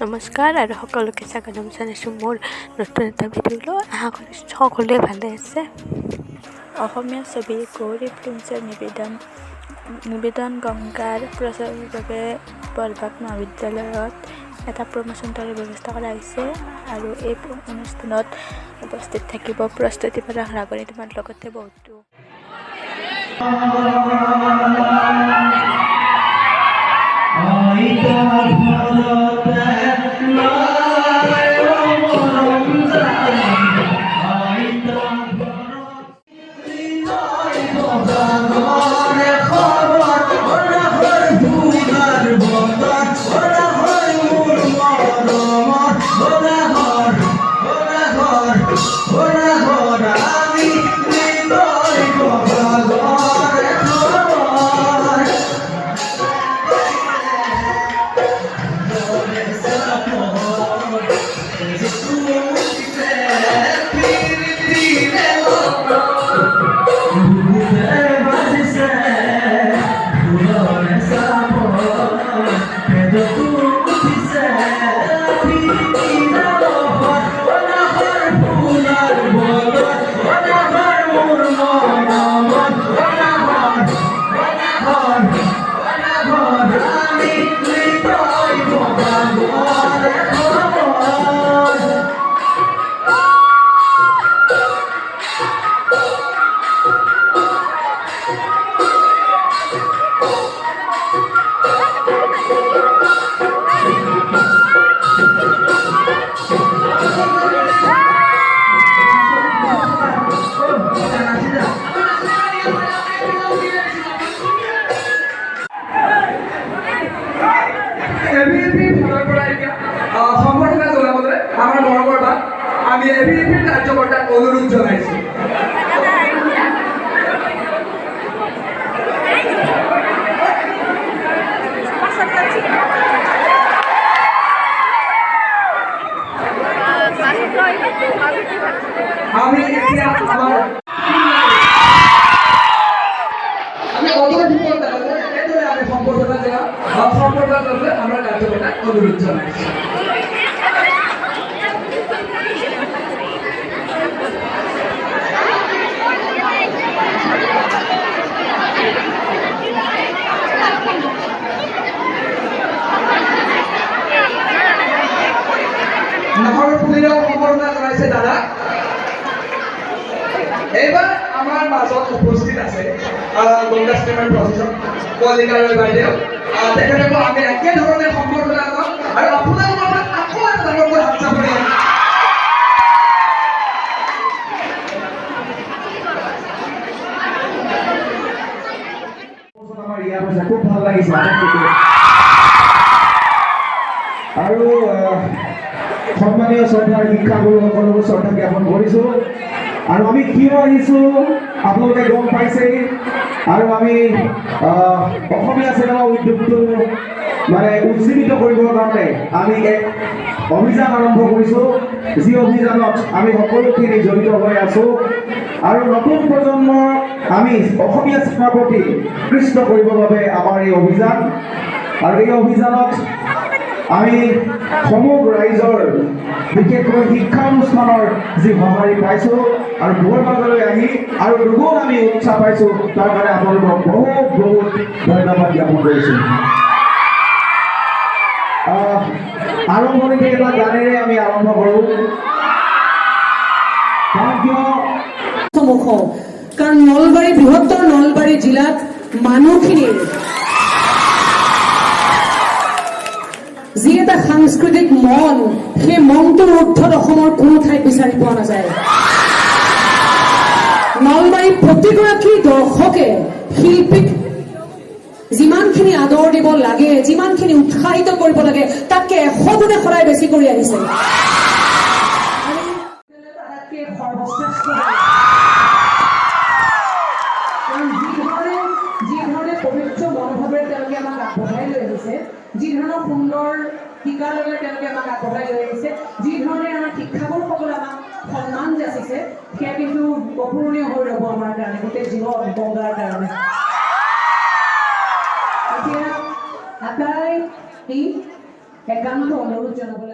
নমস্কাৰ আৰু সকলোকে স্বাগতম জনাইছোঁ মোৰ নতুন এটা ভিডিঅ'লৈ। আশা কৰিছোঁ সকলোৱে ভালে আছে। অসমীয়া ছবি গৌৰী ফিল্মছৰ নিবেদন গংগাৰ প্ৰচাৰৰ বাবে বৰভাগ মহাবিদ্যালয়ত এটা প্ৰমোচন ট্ৰেইলৰ ব্যৱস্থা কৰা হৈছে আৰু এই অনুষ্ঠানত উপস্থিত থাকিব প্ৰস্তুতি পৰাশ ৰাগনি তোমাৰ লগতে বহুতো আমি এবিপি কাৰ্যকৰ্তাৰ অনুৰোধ জানাইছি। আমি এতিয়া আমাৰ আমি সম্পৰ্কটা জেলা আমৰা কাৰ্যকৰ্তাৰ অনুৰোধ জানাইছি। দাদা এইবাৰ আমাৰ মাজত উপস্থিত আছে গংগা ষ্টেমৰ প্ৰশাসক কলিকাৰৰ বাইদেউ তেখেতকো আমি একেধৰণে সম্বৰ্ধনা জনাম আৰু আপোনালোকৰ আকৌ এটা ডাঙৰকৈ হাত চাপৰি আমাৰ ইয়াত হৈছে খুব ভাল লাগিছে আৰু সম্মানীয় শ্ৰদ্ধাৰ শিক্ষাগুৰুসকলকো শ্ৰদ্ধা জ্ঞাপন কৰিছোঁ আৰু আমি কিয় আহিছোঁ আপোনালোকে গম পাইছেই আৰু আমি অসমীয়া চিনেমা উদ্যোগটো মানে উজ্জীৱিত কৰিবৰ কাৰণে আমি এক অভিযান আৰম্ভ কৰিছোঁ যি অভিযানত আমি সকলোখিনি জড়িত হৈ আছোঁ আৰু নতুন প্ৰজন্মৰ আমি অসমীয়া চিনেমাৰ প্ৰতি আকৃষ্ট কৰিবৰ বাবে আমাৰ এই অভিযান আৰু এই অভিযানত আমি সমগ্ৰ ৰাইজৰ বিশেষকৈ শিক্ষানুষ্ঠানৰ যি সঁহাৰি পাইছোঁ আৰু বৰভাগলৈ আহি আৰু দুগুণ আমি উৎসাহ পাইছোঁ তাৰ কাৰণে আপোনালোকক বহুত বহুত ধন্যবাদ জ্ঞাপন কৰিছোঁ। আৰম্ভণিতে এটা গানেৰে আমি আৰম্ভ কৰোঁ কাৰণ নলবাৰী বৃহত্তৰ নলবাৰী জিলাত মানুহখিনিৰ যি এটা সাংস্কৃতিক মন সেই মনটোৰ ঊৰ্ধত অসমৰ কোনো ঠাইত বিচাৰি পোৱা নাযায়। নলবাৰীৰ প্ৰতিগৰাকী দৰ্শকে শিল্পীক যিমানখিনি আদৰ দিব লাগে যিমানখিনি উৎসাহিত কৰিব লাগে তাতকে 100 গুণে সদায় বেছি কৰি আহিছে। যিধৰণে পবিত্ৰ মনোভাৱেৰে তেওঁলোকে আমাক আগবঢ়াই লৈ আহিছে, যি ধৰণৰ সুন্দৰ টিকালৈ তেওঁলোকে আমাক আগবঢ়াই লৈ আহিছে, যি ধৰণে আমাৰ শিক্ষাগুৰুসকলে আমাক সন্মান যাচিছে, সেয়া কিন্তু অপূৰণীয় হৈ ৰ'ব আমাৰ কাৰণে, গোটেই জীৱন গংগাৰ কাৰণে। এতিয়া আটাই একান্ত অনুৰোধ জনাবলৈ